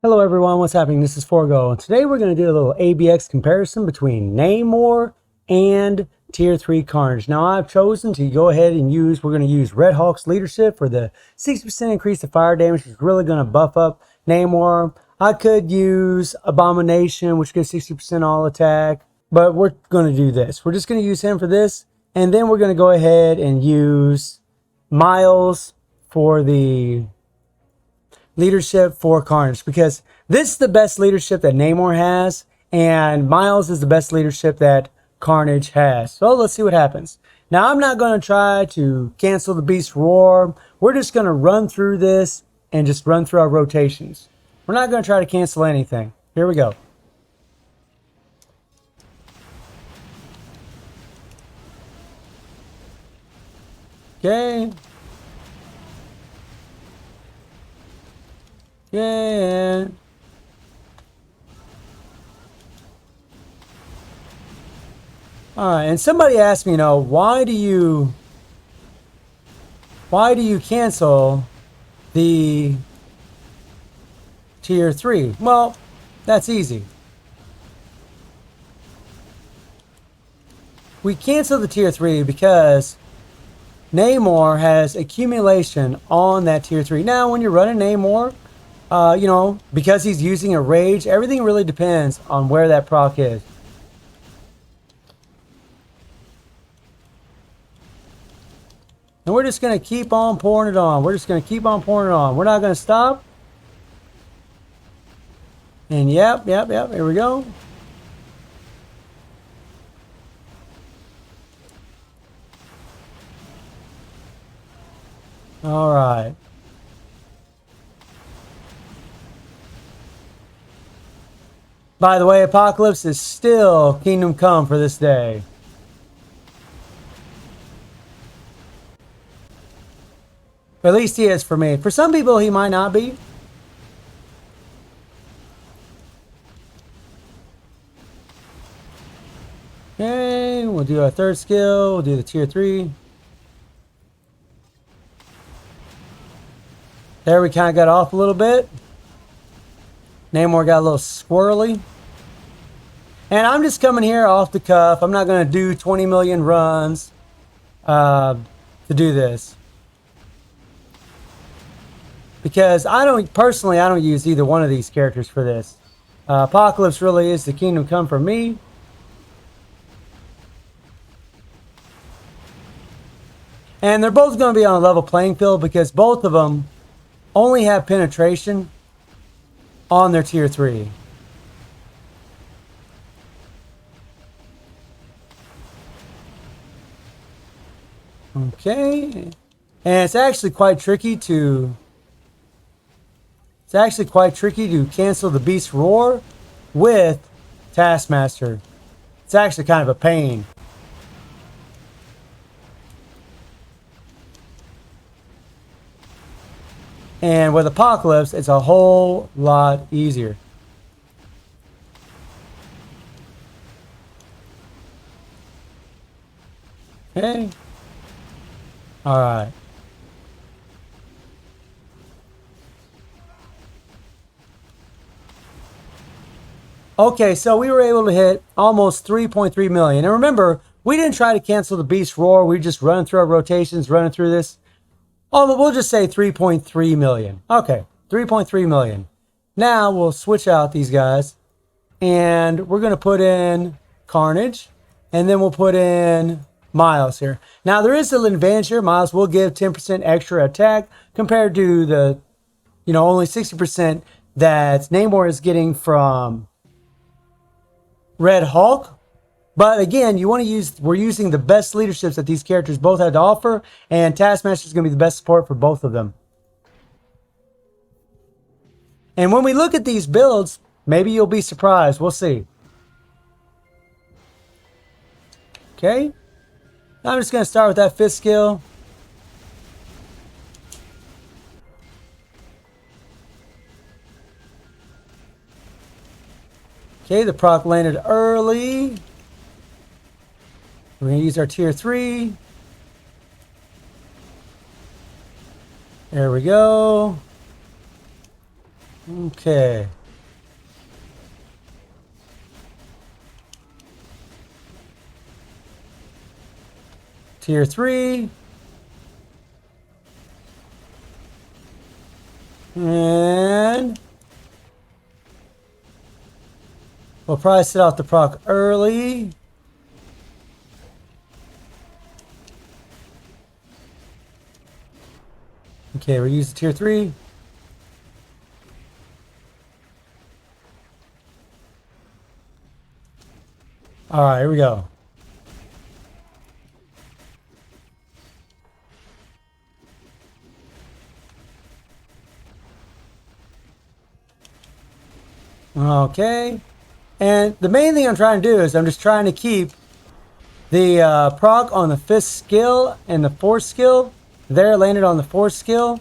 Hello everyone, what's happening? This is Forgo, and today we're going to do a little ABX comparison between Namor and Tier 3 Carnage. Now I've chosen to go ahead and we're going to use Red Hawk's leadership for the 60% increase to fire damage, which is really going to buff up Namor. I could use Abomination, which gives 60% all attack, but we're going to do this. We're just going to use him for this, and then we're going to go ahead and use Miles for the leadership for Carnage, because this is the best leadership that Namor has, and Miles is the best leadership that Carnage has. So let's see what happens. Now I'm not going to try to cancel the Beast Roar. We're just going to run through this and just run through our rotations. We're not going to try to cancel anything. Here we go. Okay. Yeah. All right, and somebody asked me, why do you cancel the Tier 3? Well, that's easy. We cancel the Tier 3 because Namor has accumulation on that Tier 3. Now, when you're running Namor, because he's using a rage, everything really depends on where that proc is. And we're just going to keep on pouring it on. We're just going to keep on pouring it on. We're not going to stop. And yep, here we go. All right. By the way, Apocalypse is still Kingdom Come for this day. At least he is for me. For some people, he might not be. Okay, we'll do our third skill. We'll do the Tier 3. There, we kind of got off a little bit. Namor got a little squirrely. And I'm just coming here off the cuff. I'm not going to do 20 million runs to do this. Because I don't use either one of these characters for this. Apocalypse really is the Kingdom Come for me. And they're both going to be on a level playing field because both of them only have penetration on their Tier 3. Okay. And it's actually quite tricky to cancel the Beast Roar with Taskmaster. It's actually kind of a pain. And with Apocalypse, it's a whole lot easier. Okay. All right. Okay, so we were able to hit almost 3.3 million. And remember, we didn't try to cancel the Beast Roar. We just running through our rotations, running through this. Oh, but we'll just say 3.3 million. Okay, 3.3 million. Now we'll switch out these guys. And we're going to put in Carnage. And then we'll put in Miles here. Now, there is an advantage here. Miles will give 10% extra attack compared to the, only 60% that Namor is getting from Red Hawk. But again, we're using the best leaderships that these characters both had to offer, and Taskmaster is going to be the best support for both of them. And when we look at these builds, maybe you'll be surprised. We'll see. Okay. I'm just going to start with that fifth skill. Okay, the proc landed early. We're going to use our Tier 3. There we go. Okay. Tier 3. And we'll probably set out the proc early. Okay, we'll use the tier 3. Alright, here we go. Okay. And the main thing I'm trying to do is I'm just trying to keep the proc on the 5th skill and the 4th skill. There, landed on the 4th skill.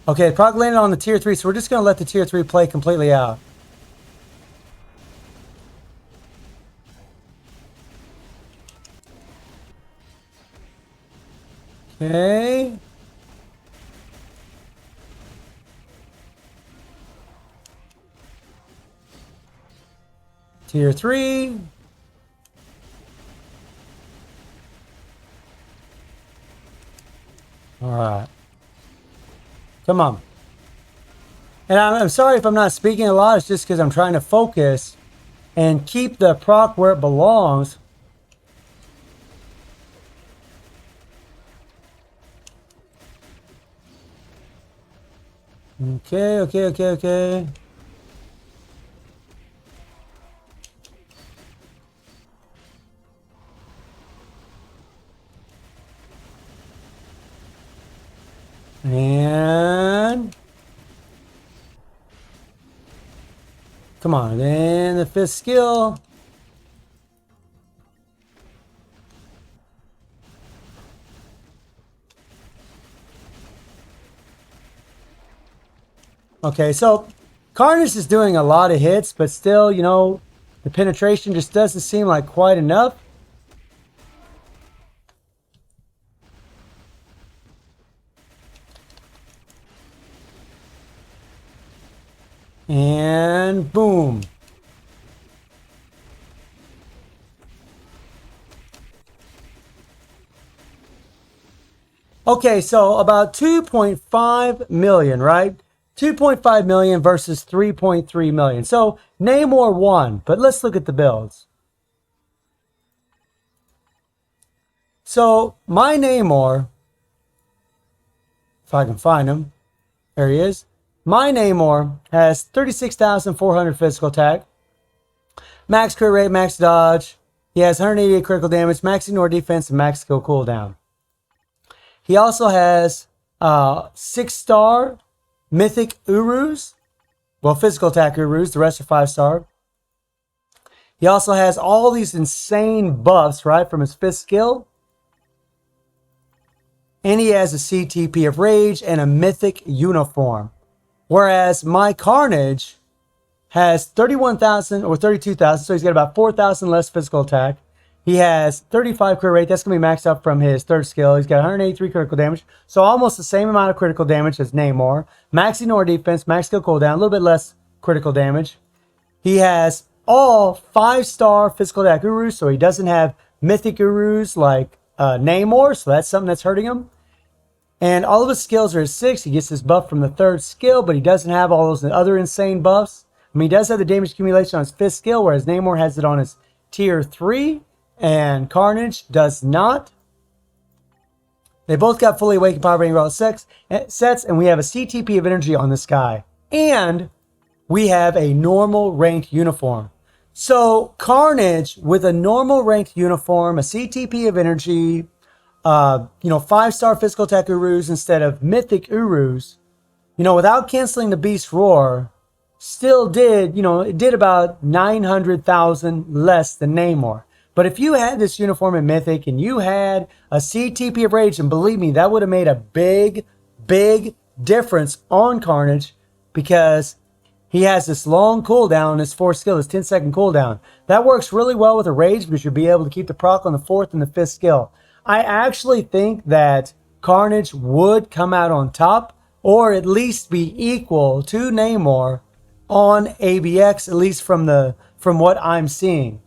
Okay, proc landed on the tier 3, so we're just going to let the tier 3 play completely out. Okay. Tier 3. Alright. Come on. And I'm sorry if I'm not speaking a lot. It's just because I'm trying to focus and keep the proc where it belongs. Okay. And come on, then the 5th skill. Okay, so Carnage is doing a lot of hits, but still, you know, the penetration just doesn't seem like quite enough. And boom. Okay, so about 2.5 million, right? 2.5 million versus 3.3 million. So Namor won, but let's look at the builds. So my Namor, if I can find him, there he is. My Namor has 36,400 physical attack, max crit rate, max dodge. He has 188 critical damage, max ignore defense, and max skill cooldown. He also has 6-star mythic Urus. Well, physical attack Urus. The rest are 5-star. He also has all these insane buffs, right, from his 5th skill. And he has a CTP of Rage and a mythic uniform. Whereas my Carnage has 31,000 or 32,000, so he's got about 4,000 less physical attack. He has 35 crit rate. That's going to be maxed out from his 3rd skill. He's got 183 critical damage, so almost the same amount of critical damage as Namor. Max ignore defense, max skill cooldown, a little bit less critical damage. He has all 5-star physical attack Urus, so he doesn't have mythic Urus like Namor, so that's something that's hurting him. And all of his skills are 6. He gets his buff from the 3rd skill, but he doesn't have all those other insane buffs. I mean, he does have the damage accumulation on his 5th skill, whereas Namor has it on his tier 3, and Carnage does not. They both got fully awakened power rating route sets, and we have a CTP of energy on this guy. And we have a normal ranked uniform. So Carnage with a normal ranked uniform, a CTP of energy, 5-star physical attack Urus instead of mythic Urus, without canceling the Beast Roar, still did, it did about 900,000 less than Namor. But if you had this uniform in Mythic and you had a CTP of Rage, and believe me, that would have made a big, big difference on Carnage, because he has this long cooldown on his 4th skill, his 10-second cooldown. That works really well with a Rage because you'll be able to keep the proc on the 4th and the 5th skill. I actually think that Carnage would come out on top, or at least be equal to Namor on ABX, at least from what I'm seeing.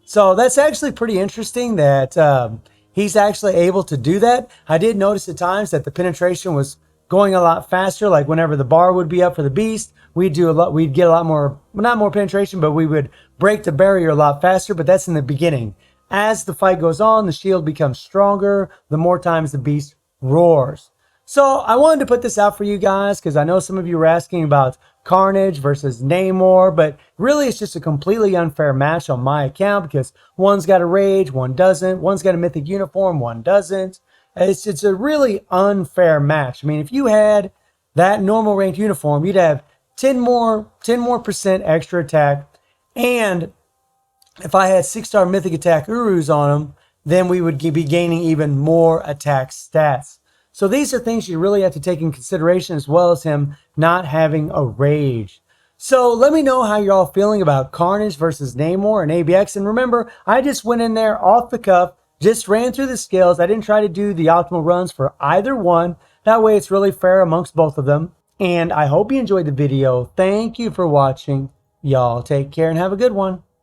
So that's actually pretty interesting that he's actually able to do that. I did notice at times that the penetration was going a lot faster. Like whenever the bar would be up for the beast, we'd get a lot more, well, not more penetration, but we would break the barrier a lot faster. But that's in the beginning. As the fight goes on, the shield becomes stronger, the more times the beast roars. So I wanted to put this out for you guys because I know some of you were asking about Carnage versus Namor, but really it's just a completely unfair match on my account because one's got a rage, one doesn't. One's got a mythic uniform, one doesn't. It's a really unfair match. I mean, if you had that normal ranked uniform, you'd have 10 more percent extra attack, and if I had 6-star mythic attack Urus on them, then we would be gaining even more attack stats. So these are things you really have to take in consideration, as well as him not having a rage. So let me know how you're all feeling about Carnage versus Namor and ABX. And remember, I just went in there off the cuff, just ran through the skills. I didn't try to do the optimal runs for either one. That way it's really fair amongst both of them. And I hope you enjoyed the video. Thank you for watching. Y'all take care and have a good one.